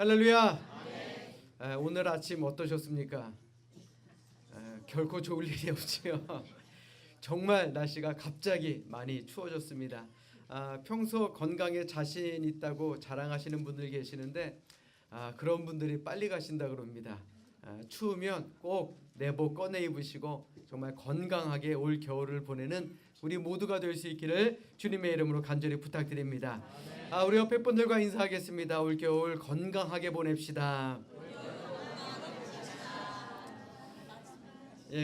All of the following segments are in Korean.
할렐루야. 오늘 아침 어떠셨습니까? 결코 좋을 일이 없지요. 정말 날씨가 갑자기 많이 추워졌습니다. 평소 건강에 자신 있다고 자랑하시는 분들 계시는데 그런 분들이 빨리 가신다 그럽니다. 추우면 꼭 내복 꺼내 입으시고 정말 건강하게 올 겨울을 보내는 우리 모두가 될 수 있기를 주님의 이름으로 간절히 부탁드립니다. 우리 옆에 분들과 인사하겠습니다. 올 겨울 건강하게 보냅시다.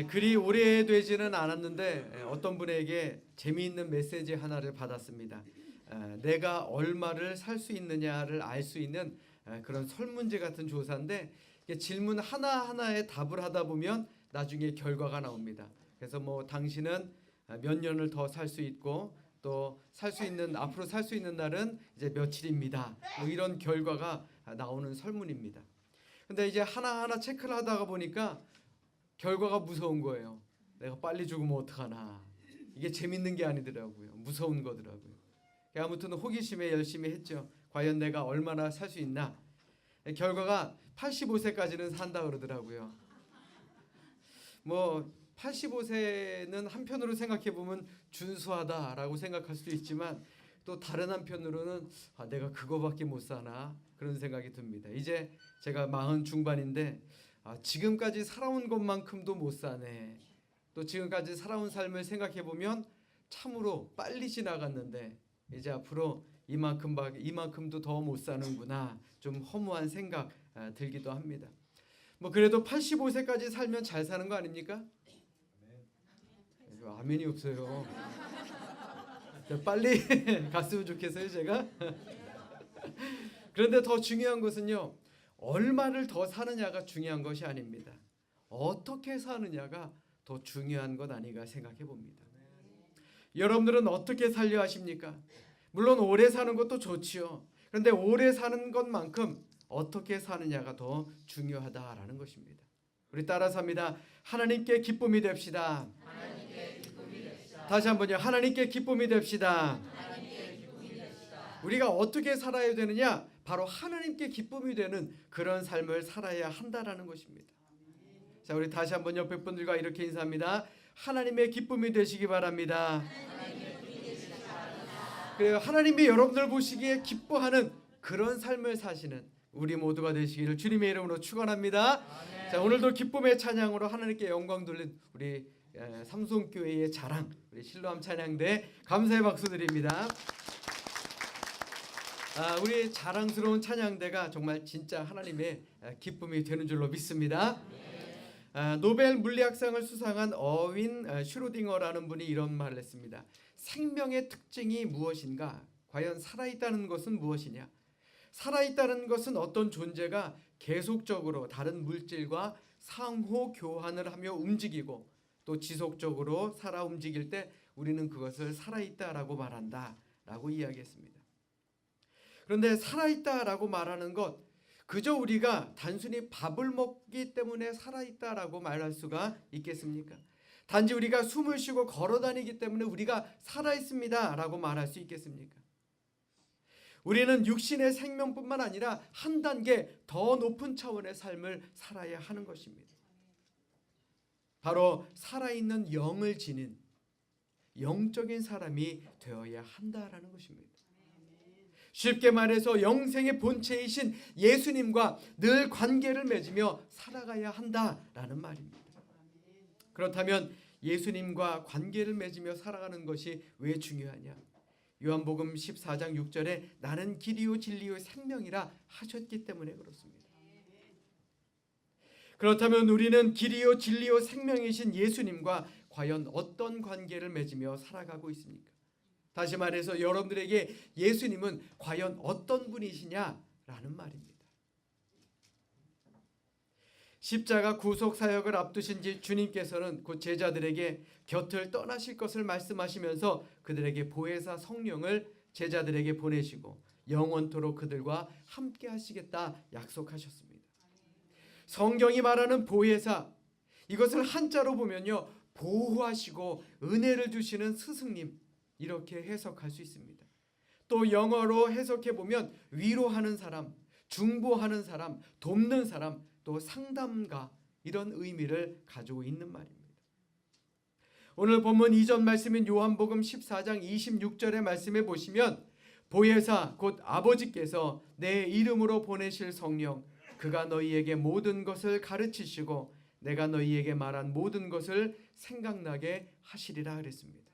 그리 오래되지는 않았는데 어떤 분에게 재미있는 메시지 하나를 받았습니다. 내가 얼마를 살 수 있느냐를 알 수 있는 그런 설문지 같은 조사인데 질문 하나하나에 답을 하다 보면 나중에 결과가 나옵니다. 그래서 당신은 몇 년을 더 살 수 있고 또 앞으로 살 수 있는 날은 이제 며칠입니다. 이런 결과가 나오는 설문입니다. 근데 이제 하나하나 체크를 하다가 보니까 결과가 무서운 거예요. 내가 빨리 죽으면 어떡하나. 이게 재밌는 게 아니더라고요. 무서운 거더라고요. 아무튼 호기심에 열심히 했죠. 과연 내가 얼마나 살 수 있나. 결과가 85세까지는 산다 그러더라고요. 85세는 한편으로 생각해 보면 준수하다라고 생각할 수도 있지만 또 다른 한편으로는 내가 그거밖에 못 사나 그런 생각이 듭니다. 이제 제가 40 중반인데 지금까지 살아온 것만큼도 못 사네. 또 지금까지 살아온 삶을 생각해 보면 참으로 빨리 지나갔는데 이제 앞으로 이만큼도 더 못 사는구나. 좀 허무한 생각 들기도 합니다. 그래도 85세까지 살면 잘 사는 거 아닙니까? 아멘이 없어요. 빨리 갔으면 좋겠어요 제가. 그런데 더 중요한 것은요, 얼마를 더 사느냐가 중요한 것이 아닙니다. 어떻게 사느냐가 더 중요한 것 아닌가 생각해 봅니다. 여러분들은 어떻게 살려 하십니까? 물론 오래 사는 것도 좋지요. 그런데 오래 사는 것만큼 어떻게 사느냐가 더 중요하다라는 것입니다. 우리 따라서 합니다. 하나님께 기쁨이 됩시다. 다시 한번요. 하나님께 기쁨이 됩시다. 우리가 어떻게 살아야 되느냐? 바로 하나님께 기쁨이 되는 그런 삶을 살아야 한다라는 것입니다. 자, 우리 다시 한번 옆에 분들과 이렇게 인사합니다. 하나님의 기쁨이 되시기 바랍니다. 그래요. 하나님이 여러분들 보시기에 기뻐하는 그런 삶을 사시는 우리 모두가 되시기를 주님의 이름으로 축원합니다. 자, 오늘도 기쁨의 찬양으로 하나님께 영광 돌린 우리 삼성교회의 자랑, 우리 실로암 찬양대 감사의 박수 드립니다. 우리 자랑스러운 찬양대가 정말 진짜 하나님의 기쁨이 되는 줄로 믿습니다. 노벨 물리학상을 수상한 어윈 슈로딩어라는 분이 이런 말을 했습니다. 생명의 특징이 무엇인가? 과연 살아있다는 것은 무엇이냐? 살아있다는 것은 어떤 존재가 계속적으로 다른 물질과 상호 교환을 하며 움직이고 또 지속적으로 살아 움직일 때 우리는 그것을 살아있다라고 말한다 라고 이야기했습니다. 그런데 살아있다라고 말하는 것, 그저 우리가 단순히 밥을 먹기 때문에 살아있다라고 말할 수가 있겠습니까? 단지 우리가 숨을 쉬고 걸어다니기 때문에 우리가 살아있습니다 라고 말할 수 있겠습니까? 우리는 육신의 생명뿐만 아니라 한 단계 더 높은 차원의 삶을 살아야 하는 것입니다. 바로 살아있는 영을 지닌 영적인 사람이 되어야 한다라는 것입니다. 쉽게 말해서 영생의 본체이신 예수님과 늘 관계를 맺으며 살아가야 한다라는 말입니다. 그렇다면 예수님과 관계를 맺으며 살아가는 것이 왜 중요하냐? 요한복음 14장 6절에 나는 길이요 진리요 생명이라 하셨기 때문에 그렇습니다. 그렇다면 우리는 길이요 진리요 생명이신 예수님과 과연 어떤 관계를 맺으며 살아가고 있습니까? 다시 말해서 여러분들에게 예수님은 과연 어떤 분이시냐라는 말입니다. 십자가 구속 사역을 앞두신 주님께서는 곧 제자들에게 곁을 떠나실 것을 말씀하시면서 그들에게 보혜사 성령을 제자들에게 보내시고 영원토록 그들과 함께 하시겠다 약속하셨습니다. 성경이 말하는 보혜사, 이것을 한자로 보면요, 보호하시고 은혜를 주시는 스승님, 이렇게 해석할 수 있습니다. 또 영어로 해석해 보면 위로하는 사람, 중보하는 사람, 돕는 사람, 또 상담가, 이런 의미를 가지고 있는 말입니다. 오늘 본문 이전 말씀인 요한복음 14장 26절의 말씀에 보시면 보혜사 곧 아버지께서 내 이름으로 보내실 성령 그가 너희에게 모든 것을 가르치시고 내가 너희에게 말한 모든 것을 생각나게 하시리라 그랬습니다.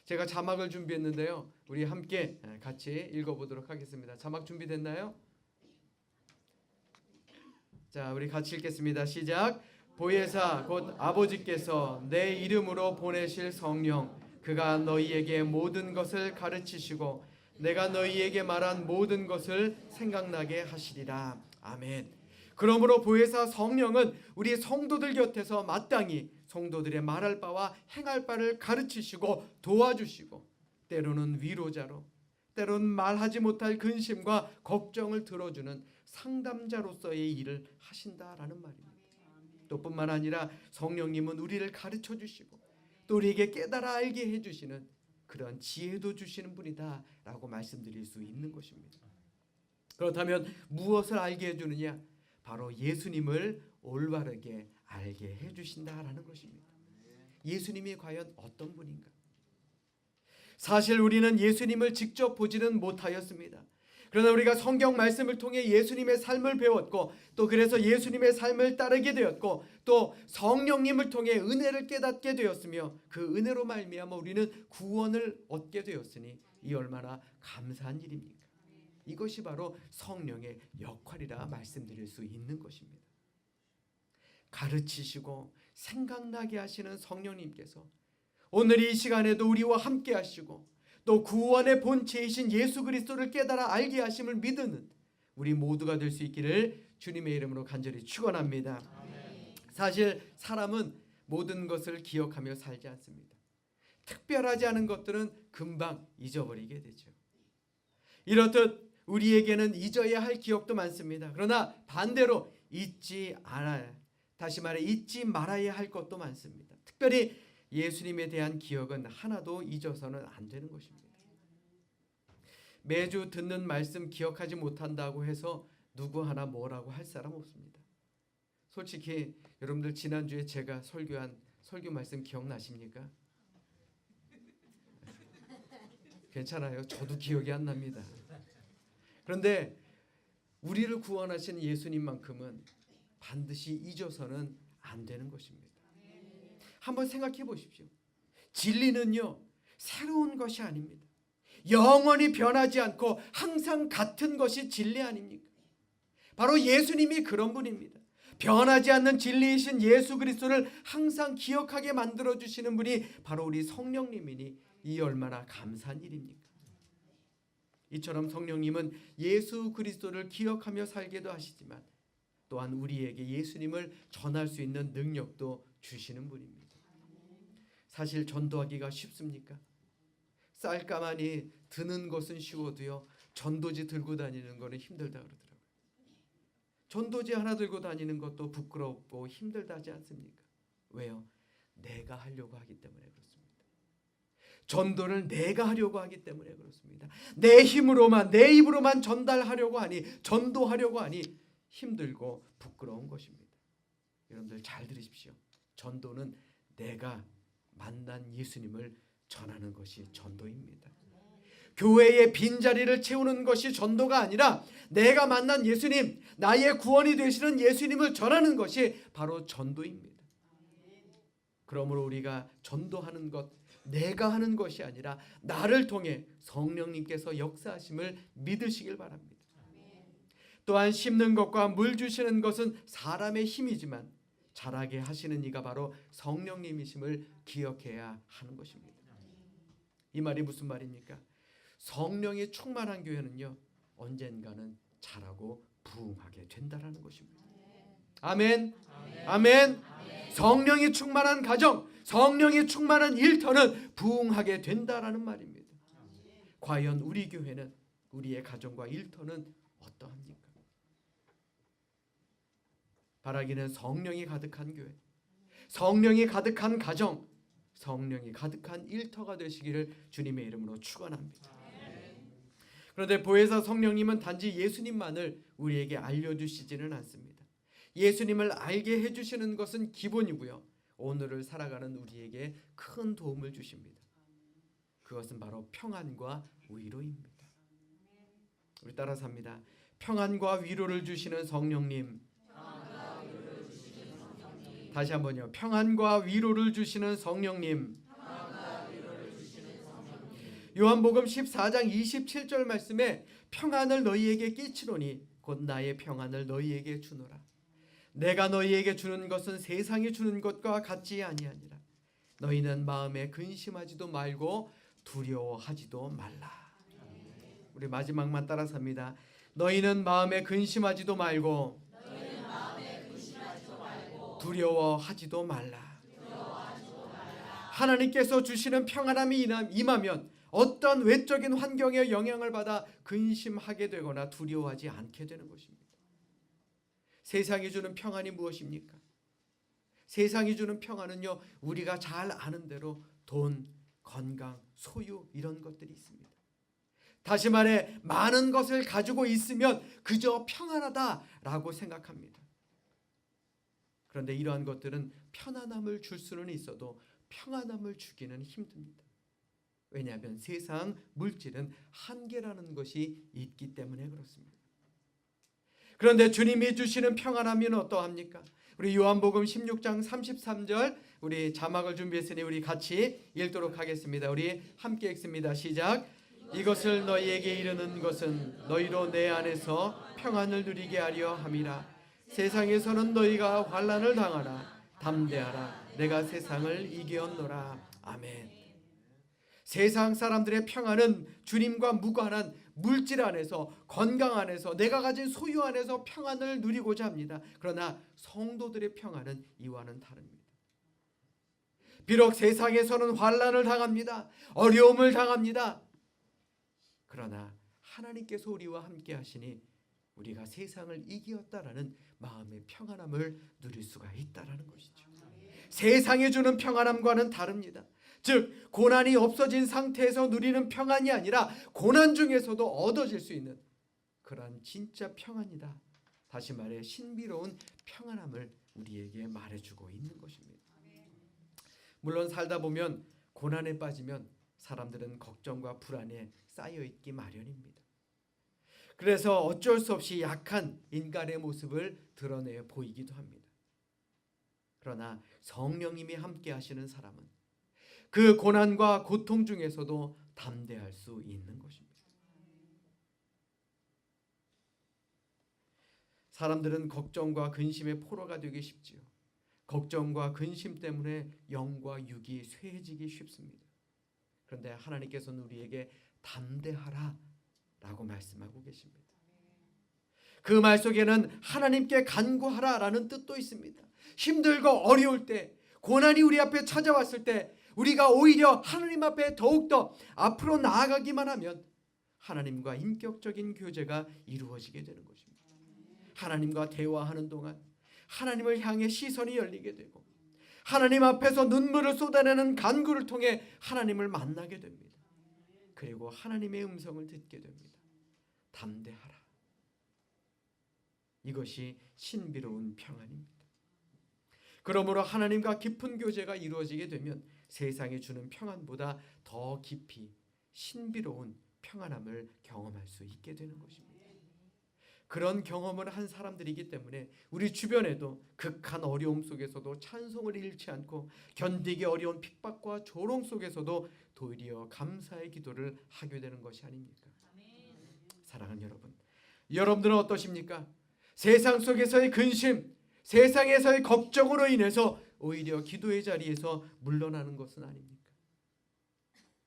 제가 자막을 준비했는데요. 우리 함께 같이 읽어보도록 하겠습니다. 자막 준비됐나요? 자, 우리 같이 읽겠습니다. 시작. 보혜사 곧 아버지께서 내 이름으로 보내실 성령 그가 너희에게 모든 것을 가르치시고 내가 너희에게 말한 모든 것을 생각나게 하시리라. 아멘. 그러므로 보혜사 성령은 우리 성도들 곁에서 마땅히 성도들의 말할 바와 행할 바를 가르치시고 도와주시고 때로는 위로자로 때로는 말하지 못할 근심과 걱정을 들어주는 상담자로서의 일을 하신다라는 말입니다. 또 뿐만 아니라 성령님은 우리를 가르쳐 주시고 또 우리에게 깨달아 알게 해주시는 그런 지혜도 주시는 분이다 라고 말씀드릴 수 있는 것입니다. 그렇다면 무엇을 알게 해주느냐? 바로 예수님을 올바르게 알게 해주신다라는 것입니다. 예수님이 과연 어떤 분인가? 사실 우리는 예수님을 직접 보지는 못하였습니다. 그러나 우리가 성경 말씀을 통해 예수님의 삶을 배웠고 또 그래서 예수님의 삶을 따르게 되었고 또 성령님을 통해 은혜를 깨닫게 되었으며 그 은혜로 말미암아 우리는 구원을 얻게 되었으니 이 얼마나 감사한 일입니까? 이것이 바로 성령의 역할이라 말씀드릴 수 있는 것입니다. 가르치시고 생각나게 하시는 성령님께서 오늘 이 시간에도 우리와 함께 하시고 또 구원의 본체이신 예수 그리스도를 깨달아 알게 하심을 믿는 우리 모두가 될 수 있기를 주님의 이름으로 간절히 축원합니다. 사실 사람은 모든 것을 기억하며 살지 않습니다. 특별하지 않은 것들은 금방 잊어버리게 되죠. 이렇듯 우리에게는 잊어야 할 기억도 많습니다. 그러나 반대로 잊지 말아야 할 것도 많습니다. 특별히 예수님에 대한 기억은 하나도 잊어서는 안 되는 것입니다. 매주 듣는 말씀 기억하지 못한다고 해서 누구 하나 뭐라고 할 사람 없습니다. 솔직히 여러분들 지난주에 제가 설교한 설교 말씀 기억나십니까? 괜찮아요. 저도 기억이 안 납니다. 그런데 우리를 구원하신 예수님만큼은 반드시 잊어서는 안 되는 것입니다. 한번 생각해 보십시오. 진리는요, 새로운 것이 아닙니다. 영원히 변하지 않고 항상 같은 것이 진리 아닙니까? 바로 예수님이 그런 분입니다. 변하지 않는 진리이신 예수 그리스도를 항상 기억하게 만들어주시는 분이 바로 우리 성령님이니 이 얼마나 감사한 일입니까? 이처럼 성령님은 예수 그리스도를 기억하며 살게도 하시지만 또한 우리에게 예수님을 전할 수 있는 능력도 주시는 분입니다. 사실 전도하기가 쉽습니까? 쌀가마니 드는 것은 쉬워도요 전도지 들고 다니는 거는 힘들다 그러더라고요. 전도지 하나 들고 다니는 것도 부끄럽고 힘들다 하지 않습니까? 왜요? 내가 하려고 하기 때문에 그렇습니다. 전도를 내가 하려고 하기 때문에 그렇습니다. 내 힘으로만 내 입으로만 전달하려고 하니 전도하려고 하니 힘들고 부끄러운 것입니다. 여러분들 잘 들으십시오. 전도는 내가 만난 예수님을 전하는 것이 전도입니다. 교회의 빈자리를 채우는 것이 전도가 아니라 내가 만난 예수님, 나의 구원이 되시는 예수님을 전하는 것이 바로 전도입니다. 그러므로 우리가 전도하는 것, 내가 하는 것이 아니라 나를 통해 성령님께서 역사하심을 믿으시길 바랍니다. 또한 심는 것과 물 주시는 것은 사람의 힘이지만 자라게 하시는 이가 바로 성령님이심을 기억해야 하는 것입니다. 이 말이 무슨 말입니까? 성령이 충만한 교회는요 언젠가는 자라고 부흥하게 된다라는 것입니다. 아멘. 아멘. 성령이 충만한 가정, 성령이 충만한 일터는 부흥하게 된다라는 말입니다. 과연 우리 교회는, 우리의 가정과 일터는 어떠합니까? 바라기는 성령이 가득한 교회, 성령이 가득한 가정, 성령이 가득한 일터가 되시기를 주님의 이름으로 축원합니다. 그런데 보혜사 성령님은 단지 예수님만을 우리에게 알려주시지는 않습니다. 예수님을 알게 해주시는 것은 기본이고요. 오늘을 살아가는 우리에게 큰 도움을 주십니다. 그것은 바로 평안과 위로입니다. 우리 따라서 합니다. 평안과 위로를 주시는 성령님. 다시 한번요. 평안과 위로를 주시는 성령님. 요한복음 14장 27절 말씀에 평안을 너희에게 끼치노니 곧 나의 평안을 너희에게 주노라. 내가 너희에게 주는 것은 세상이 주는 것과 같지 아니하니라. 너희는 마음에 근심하지도 말고 두려워하지도 말라. 우리 마지막만 따라서 합니다. 너희는 마음에 근심하지도 말고 두려워하지도 말라. 하나님께서 주시는 평안함이 임하면 어떤 외적인 환경의 영향을 받아 근심하게 되거나 두려워하지 않게 되는 것입니다. 세상이 주는 평안이 무엇입니까? 세상이 주는 평안은요, 우리가 잘 아는 대로 돈, 건강, 소유 이런 것들이 있습니다. 다시 말해 많은 것을 가지고 있으면 그저 평안하다라고 생각합니다. 그런데 이러한 것들은 편안함을 줄 수는 있어도 평안함을 주기는 힘듭니다. 왜냐하면 세상 물질은 한계라는 것이 있기 때문에 그렇습니다. 그런데 주님이 주시는 평안함은 어떠합니까? 우리 요한복음 16장 33절 우리 자막을 준비했으니 우리 같이 읽도록 하겠습니다. 우리 함께 읽습니다. 시작. 이것을 너희에게 이르는 것은 너희로 내 안에서 평안을 누리게 하려 함이라. 세상에서는 너희가 환난을 당하나 담대하라. 내가 세상을 이겼노라. 아멘. 세상 사람들의 평안은 주님과 무관한 물질 안에서, 건강 안에서, 내가 가진 소유 안에서 평안을 누리고자 합니다. 그러나 성도들의 평안은 이와는 다릅니다. 비록 세상에서는 환난을 당합니다. 어려움을 당합니다. 그러나 하나님께서 우리와 함께 하시니 우리가 세상을 이기었다라는 마음의 평안함을 누릴 수가 있다라는 것이죠. 세상이 주는 평안함과는 다릅니다. 즉 고난이 없어진 상태에서 누리는 평안이 아니라 고난 중에서도 얻어질 수 있는 그러한 진짜 평안이다. 다시 말해 신비로운 평안함을 우리에게 말해주고 있는 것입니다. 물론 살다 보면 고난에 빠지면 사람들은 걱정과 불안에 쌓여있기 마련입니다. 그래서 어쩔 수 없이 약한 인간의 모습을 드러내 보이기도 합니다. 그러나 성령님이 함께 하시는 사람은 그 고난과 고통 중에서도 담대할 수 있는 것입니다. 사람들은 걱정과 근심의 포로가 되기 쉽지요. 걱정과 근심 때문에 영과 육이 쇠해지기 쉽습니다. 그런데 하나님께서는 우리에게 담대하라 라고 말씀하고 계십니다. 그 말 속에는 하나님께 간구하라 라는 뜻도 있습니다. 힘들고 어려울 때, 고난이 우리 앞에 찾아왔을 때 우리가 오히려 하나님 앞에 더욱더 앞으로 나아가기만 하면 하나님과 인격적인 교제가 이루어지게 되는 것입니다. 하나님과 대화하는 동안 하나님을 향해 시선이 열리게 되고 하나님 앞에서 눈물을 쏟아내는 간구를 통해 하나님을 만나게 됩니다. 그리고 하나님의 음성을 듣게 됩니다. 담대하라. 이것이 신비로운 평안입니다. 그러므로 하나님과 깊은 교제가 이루어지게 되면 세상이 주는 평안보다 더 깊이 신비로운 평안함을 경험할 수 있게 되는 것입니다. 그런 경험을 한 사람들이기 때문에 우리 주변에도 극한 어려움 속에서도 찬송을 잃지 않고 견디기 어려운 핍박과 조롱 속에서도 도리어 감사의 기도를 하게 되는 것이 아닙니까? 사랑하는 여러분, 여러분들은 어떠십니까? 세상 속에서의 근심, 세상에서의 걱정으로 인해서 오히려 기도의 자리에서 물러나는 것은 아닙니까?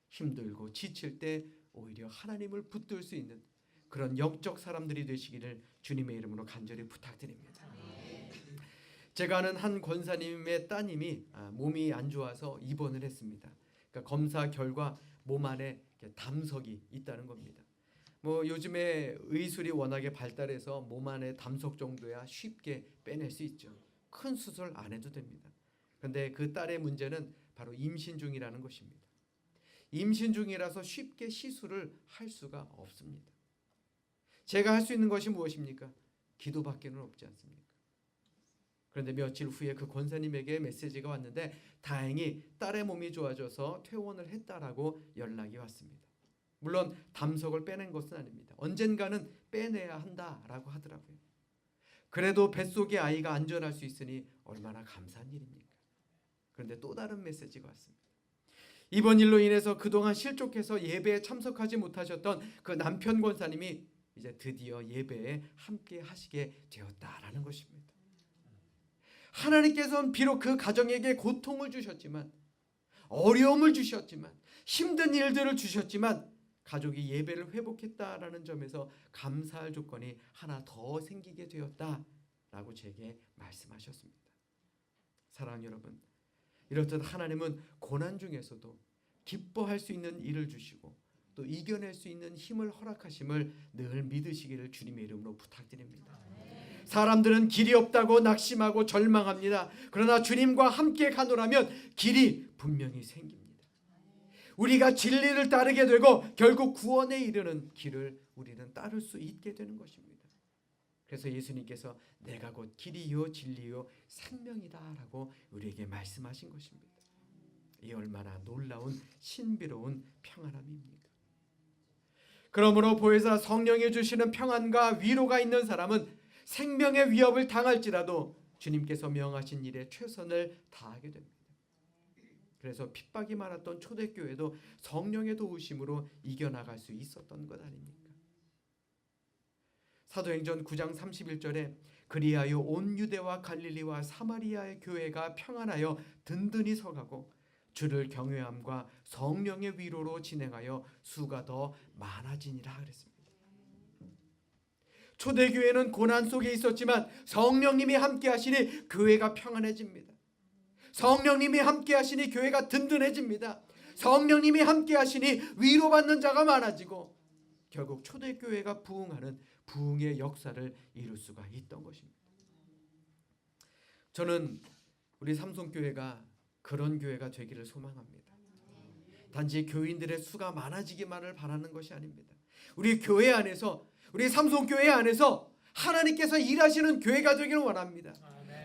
힘들고 지칠 때 오히려 하나님을 붙들 수 있는 그런 영적 사람들이 되시기를 주님의 이름으로 간절히 부탁드립니다. 제가 아는 한 권사님의 따님이 몸이 안 좋아서 입원을 했습니다. 그러니까 검사 결과 몸 안에 담석이 있다는 겁니다. 요즘에 의술이 워낙에 발달해서 몸 안에 담석 정도야 쉽게 빼낼 수 있죠. 큰 수술 안 해도 됩니다. 그런데 그 딸의 문제는 바로 임신 중이라는 것입니다. 임신 중이라서 쉽게 시술을 할 수가 없습니다. 제가 할 수 있는 것이 무엇입니까? 기도밖에는 없지 않습니까? 그런데 며칠 후에 그 권사님에게 메시지가 왔는데 다행히 딸의 몸이 좋아져서 퇴원을 했다라고 연락이 왔습니다. 물론 담석을 빼낸 것은 아닙니다. 언젠가는 빼내야 한다라고 하더라고요. 그래도 뱃속에 아이가 안전할 수 있으니 얼마나 감사한 일입니까? 그런데 또 다른 메시지가 왔습니다. 이번 일로 인해서 그동안 실족해서 예배에 참석하지 못하셨던 그 남편 권사님이 이제 드디어 예배에 함께 하시게 되었다라는 것입니다. 하나님께서는 비록 그 가정에게 고통을 주셨지만, 어려움을 주셨지만, 힘든 일들을 주셨지만 가족이 예배를 회복했다라는 점에서 감사할 조건이 하나 더 생기게 되었다라고 제게 말씀하셨습니다. 사랑하는 여러분, 이렇듯 하나님은 고난 중에서도 기뻐할 수 있는 일을 주시고 또 이겨낼 수 있는 힘을 허락하심을 늘 믿으시기를 주님의 이름으로 부탁드립니다. 사람들은 길이 없다고 낙심하고 절망합니다. 그러나 주님과 함께 가노라면 길이 분명히 생깁니다. 우리가 진리를 따르게 되고 결국 구원에 이르는 길을 우리는 따를 수 있게 되는 것입니다. 그래서 예수님께서 내가 곧 길이요 진리요 생명이다라고 우리에게 말씀하신 것입니다. 이 얼마나 놀라운 신비로운 평안함입니까? 그러므로 보혜사 성령이 주시는 평안과 위로가 있는 사람은 생명의 위협을 당할지라도 주님께서 명하신 일에 최선을 다하게 됩니다. 그래서 핍박이 많았던 초대교회도 성령의 도우심으로 이겨나갈 수 있었던 것 아닙니까? 사도행전 9장 31절에 그리하여 온 유대와 갈릴리와 사마리아의 교회가 평안하여 든든히 서가고 주를 경외함과 성령의 위로로 진행하여 수가 더 많아지니라 그랬습니다. 초대교회는 고난 속에 있었지만 성령님이 함께 하시니 교회가 평안해집니다. 성령님이 함께 하시니 교회가 든든해집니다. 성령님이 함께 하시니 위로받는 자가 많아지고 결국 초대교회가 부흥하는 부흥의 역사를 이룰 수가 있던 것입니다. 저는 우리 삼성교회가 그런 교회가 되기를 소망합니다. 단지 교인들의 수가 많아지기만을 바라는 것이 아닙니다. 우리 교회 안에서, 우리 삼성교회 안에서 하나님께서 일하시는 교회가 되기를 원합니다.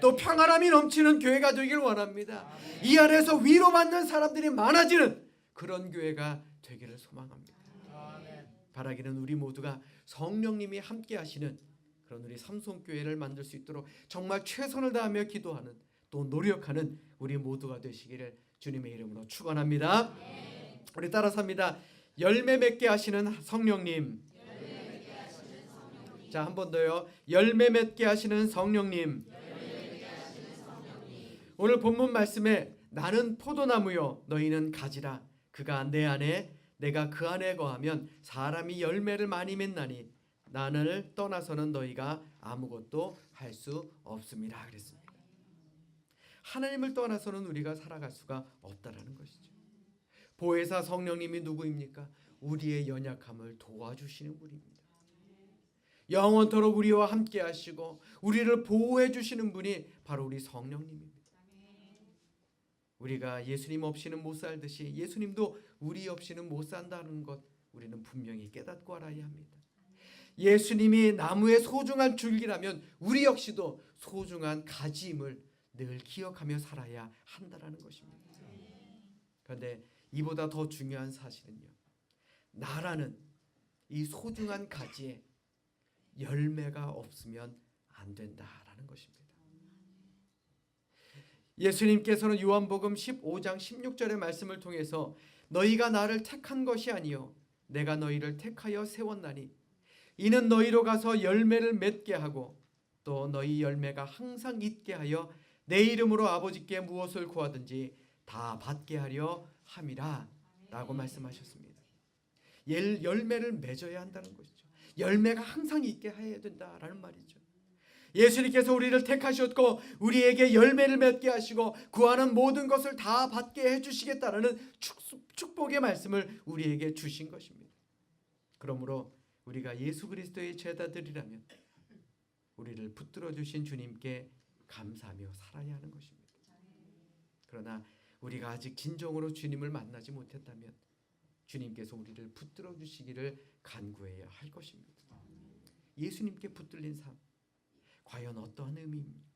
또 평안함이 넘치는 교회가 되기를 원합니다. 이 안에서 위로받는 사람들이 많아지는 그런 교회가 되기를 소망합니다. 바라기는 우리 모두가 성령님이 함께 하시는 그런 우리 삼성교회를 만들 수 있도록 정말 최선을 다하며 기도하는 또 노력하는 우리 모두가 되시기를 주님의 이름으로 축원합니다. 우리 따라서 합니다. 열매 맺게 하시는 성령님. 자, 한 번 더요. 열매 맺게 하시는 성령님. 오늘 본문 말씀에 나는 포도나무요 너희는 가지라. 그가 내 안에 내가 그 안에 거하면 사람이 열매를 많이 맺나니 나를 떠나서는 너희가 아무것도 할 수 없습니다 그랬습니다. 하나님을 떠나서는 우리가 살아갈 수가 없다라는 것이죠. 보혜사 성령님이 누구입니까? 우리의 연약함을 도와주시는 분입니다. 영원토록 우리와 함께 하시고 우리를 보호해 주시는 분이 바로 우리 성령님입니다. 우리가 예수님 없이는 못 살듯이 예수님도 우리 없이는 못 산다는 것 우리는 분명히 깨닫고 알아야 합니다. 예수님이 나무의 소중한 줄기라면 우리 역시도 소중한 가지임을 늘 기억하며 살아야 한다는 것입니다. 그런데 이보다 더 중요한 사실은요. 나라는 이 소중한 가지에 열매가 없으면 안 된다라는 것입니다. 예수님께서는 요한복음 15장 16절의 말씀을 통해서 너희가 나를 택한 것이 아니요 내가 너희를 택하여 세웠나니 이는 너희로 가서 열매를 맺게 하고 또 너희 열매가 항상 있게 하여 내 이름으로 아버지께 무엇을 구하든지 다 받게 하려 함이라 라고 말씀하셨습니다. 열매를 맺어야 한다는 것이죠. 열매가 항상 있게 해야 된다라는 말이죠. 예수님께서 우리를 택하셨고 우리에게 열매를 맺게 하시고 구하는 모든 것을 다 받게 해주시겠다라는 축복의 말씀을 우리에게 주신 것입니다. 그러므로 우리가 예수 그리스도의 제자들이라면 우리를 붙들어 주신 주님께 감사하며 살아야 하는 것입니다. 그러나 우리가 아직 진정으로 주님을 만나지 못했다면 주님께서 우리를 붙들어 주시기를 간구해야 할 것입니다. 예수님께 붙들린 삶, 과연 어떠한 의미입니까?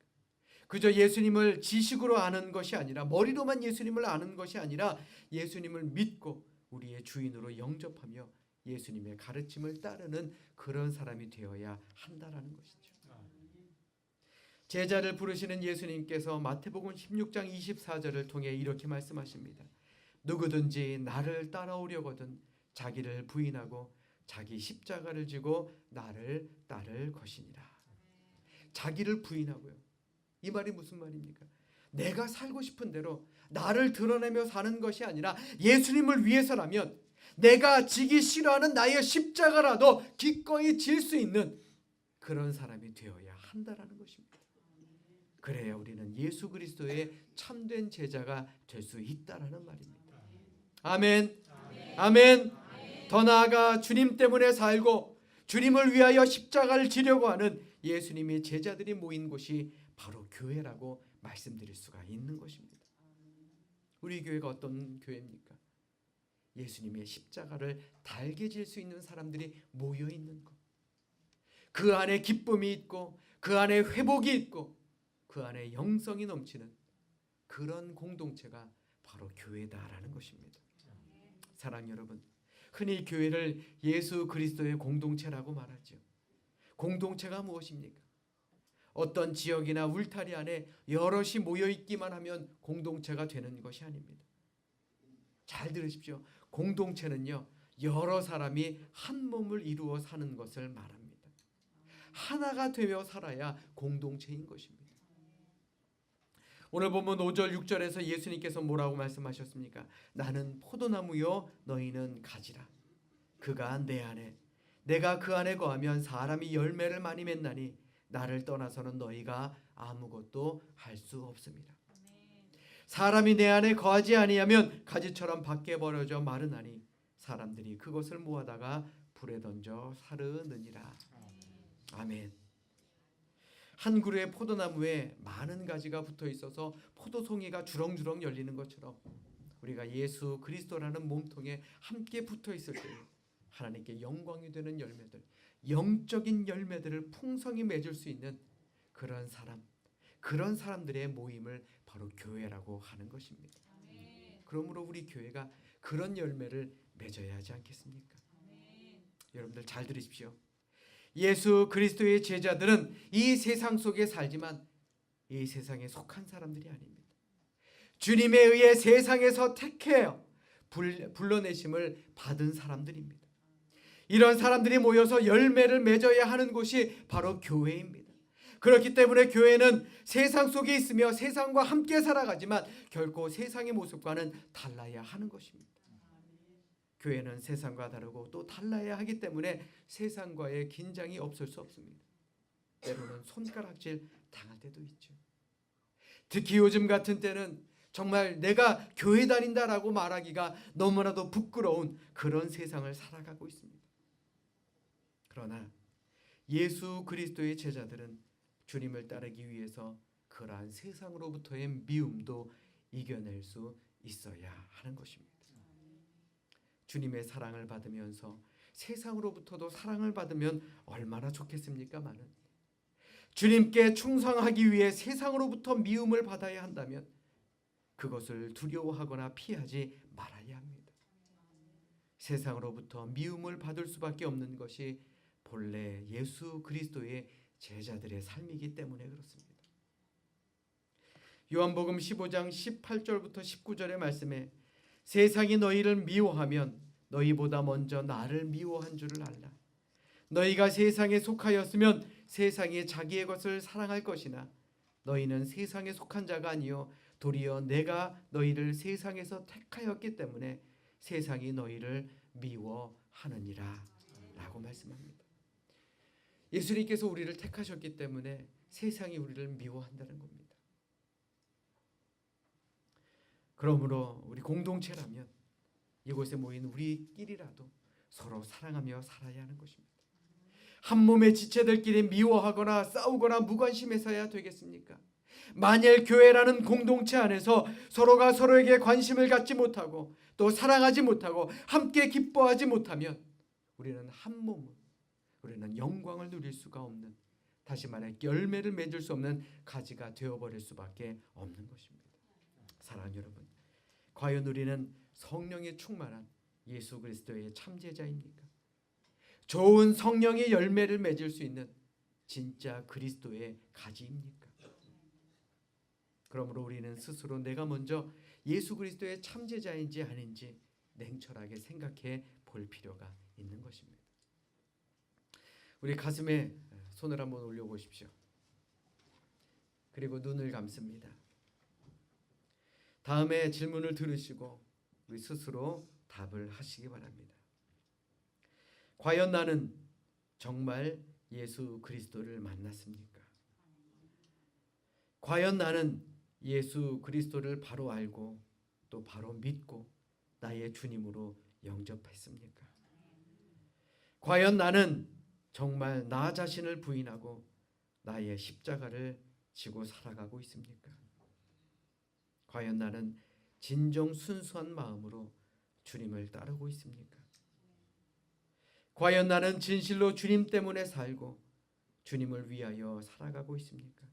그저 예수님을 지식으로 아는 것이 아니라, 머리로만 예수님을 아는 것이 아니라 예수님을 믿고 우리의 주인으로 영접하며 예수님의 가르침을 따르는 그런 사람이 되어야 한다라는 것이죠. 제자를 부르시는 예수님께서 마태복음 16장 24절을 통해 이렇게 말씀하십니다. 누구든지 나를 따라오려거든 자기를 부인하고 자기 십자가를 지고 나를 따를 것이니라. 자기를 부인하고요. 이 말이 무슨 말입니까? 내가 살고 싶은 대로 나를 드러내며 사는 것이 아니라 예수님을 위해서라면 내가 지기 싫어하는 나의 십자가라도 기꺼이 질 수 있는 그런 사람이 되어야 한다라는 것입니다. 그래야 우리는 예수 그리스도의 참된 제자가 될 수 있다라는 말입니다. 아멘. 아멘. 더 나아가 주님 때문에 살고 주님을 위하여 십자가를 지려고 하는 예수님의 제자들이 모인 곳이 바로 교회라고 말씀드릴 수가 있는 것입니다. 우리 교회가 어떤 교회입니까? 예수님의 십자가를 달게 질 수 있는 사람들이 모여 있는 것. 그 안에 기쁨이 있고 그 안에 회복이 있고 그 안에 영성이 넘치는 그런 공동체가 바로 교회다라는 것입니다. 사랑 여러분, 흔히 교회를 예수 그리스도의 공동체라고 말하죠. 공동체가 무엇입니까? 어떤 지역이나 울타리 안에 여럿이 모여 있기만 하면 공동체가 되는 것이 아닙니다. 잘 들으십시오. 공동체는요, 여러 사람이 한 몸을 이루어 사는 것을 말합니다. 하나가 되어 살아야 공동체인 것입니다. 오늘 보면 5절 6절에서 예수님께서 뭐라고 말씀하셨습니까? 나는 포도나무요 너희는 가지라. 그가 내 안에 내가 그 안에 거하면 사람이 열매를 많이 맺나니 나를 떠나서는 너희가 아무것도 할 수 없습니다. 사람이 내 안에 거하지 아니하면 가지처럼 밖에 버려져 마르나니 사람들이 그것을 모아다가 불에 던져 사르느니라. 아멘. 한 그루의 포도나무에 많은 가지가 붙어 있어서 포도송이가 주렁주렁 열리는 것처럼 우리가 예수 그리스도라는 몸통에 함께 붙어 있을 때 하나님께 영광이 되는 열매들, 영적인 열매들을 풍성히 맺을 수 있는 그런 사람, 그런 사람들의 모임을 바로 교회라고 하는 것입니다. 그러므로 우리 교회가 그런 열매를 맺어야 하지 않겠습니까? 여러분들 잘 들으십시오. 예수 그리스도의 제자들은 이 세상 속에 살지만 이 세상에 속한 사람들이 아닙니다. 주님에 의해 세상에서 택해요 불러내심을 받은 사람들입니다. 이런 사람들이 모여서 열매를 맺어야 하는 곳이 바로 교회입니다. 그렇기 때문에 교회는 세상 속에 있으며 세상과 함께 살아가지만 결코 세상의 모습과는 달라야 하는 것입니다. 교회는 세상과 다르고 또 달라야 하기 때문에 세상과의 긴장이 없을 수 없습니다. 때로는 손가락질 당할 때도 있죠. 특히 요즘 같은 때는 정말 내가 교회 다닌다라고 말하기가 너무나도 부끄러운 그런 세상을 살아가고 있습니다. 그러나 예수 그리스도의 제자들은 주님을 따르기 위해서 그러한 세상으로부터의 미움도 이겨낼 수 있어야 하는 것입니다. 주님의 사랑을 받으면서 세상으로부터도 사랑을 받으면 얼마나 좋겠습니까마는 주님께 충성하기 위해 세상으로부터 미움을 받아야 한다면 그것을 두려워하거나 피하지 말아야 합니다. 세상으로부터 미움을 받을 수밖에 없는 것이 본래 예수 그리스도의 제자들의 삶이기 때문에 그렇습니다. 요한복음 15장 18절부터 19절의 말씀에 세상이 너희를 미워하면 너희보다 먼저 나를 미워한 줄을 알라. 너희가 세상에 속하였으면 세상이 자기의 것을 사랑할 것이나 너희는 세상에 속한 자가 아니요 도리어 내가 너희를 세상에서 택하였기 때문에 세상이 너희를 미워하느니라 라고 말씀합니다. 예수님께서 우리를 택하셨기 때문에 세상이 우리를 미워한다는 겁니다. 그러므로 우리 공동체라면 이곳에 모인 우리끼리라도 서로 사랑하며 살아야 하는 것입니다. 한 몸의 지체들끼리 미워하거나 싸우거나 무관심해서야 되겠습니까? 만일 교회라는 공동체 안에서 서로가 서로에게 관심을 갖지 못하고 또 사랑하지 못하고 함께 기뻐하지 못하면 우리는 한 몸, 우리는 영광을 누릴 수가 없는, 다시 말해 열매를 맺을 수 없는 가지가 되어버릴 수밖에 없는 것입니다. 사랑하는 여러분, 과연 우리는 성령이 충만한 예수 그리스도의 참제자입니까? 좋은 성령의 열매를 맺을 수 있는 진짜 그리스도의 가지입니까? 그러므로 우리는 스스로 내가 먼저 예수 그리스도의 참제자인지 아닌지 냉철하게 생각해 볼 필요가 있는 것입니다. 우리 가슴에 손을 한번 올려보십시오. 그리고 눈을 감습니다. 다음에 질문을 들으시고 우리 스스로 답을 하시기 바랍니다. 과연 나는 정말 예수 그리스도를 만났습니까? 과연 나는 예수 그리스도를 바로 알고 또 바로 믿고 나의 주님으로 영접했습니까? 과연 나는 정말 나 자신을 부인하고 나의 십자가를 지고 살아가고 있습니까? 과연 나는 진정 순수한 마음으로 주님을 따르고 있습니까? 과연 나는 진실로 주님 때문에 살고 주님을 위하여 살아가고 있습니까?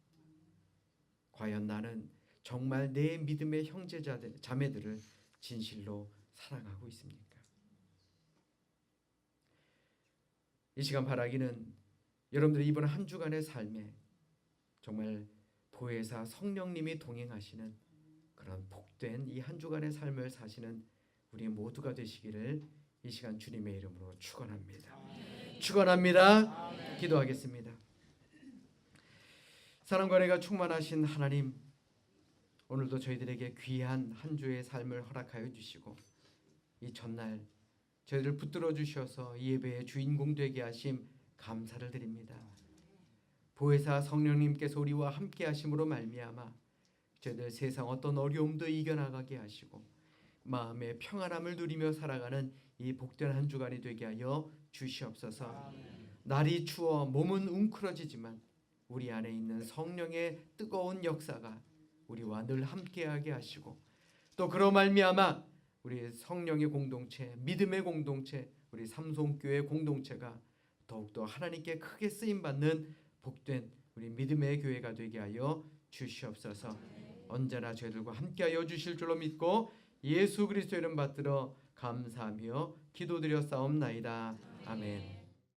과연 나는 정말 내 믿음의 형제자들, 자매들을 진실로 사랑하고 있습니까? 이 시간 바라기는 여러분들이 이번 한 주간의 삶에 정말 보혜사 성령님이 동행하시는 그런 복된 이 한 주간의 삶을 사시는 우리 모두가 되시기를 이 시간 주님의 이름으로 축원합니다. 축원합니다. 기도하겠습니다. 사랑과 은혜가 충만하신 하나님, 오늘도 저희들에게 귀한 한 주의 삶을 허락하여 주시고 이 전날 저희를 붙들어 주셔서 이 예배의 주인공 되게 하심 감사를 드립니다. 보혜사 성령님께서 우리와 함께 하심으로 말미암아 저희들 세상 어떤 어려움도 이겨나가게 하시고 마음의 평안함을 누리며 살아가는 이 복된 한 주간이 되게 하여 주시옵소서. 날이 추워 몸은 웅크러지지만 우리 안에 있는 성령의 뜨거운 역사가 우리와 늘 함께하게 하시고 또 그로 말미암아 우리 성령의 공동체, 믿음의 공동체, 우리 삼손교회 공동체가 더욱더 하나님께 크게 쓰임받는 복된 우리 믿음의 교회가 되게 하여 주시옵소서. 언제나 저희들과 함께하여 주실 줄로 믿고 예수 그리스도 이름 받들어 감사하며 기도드려 싸움나이다. 아멘.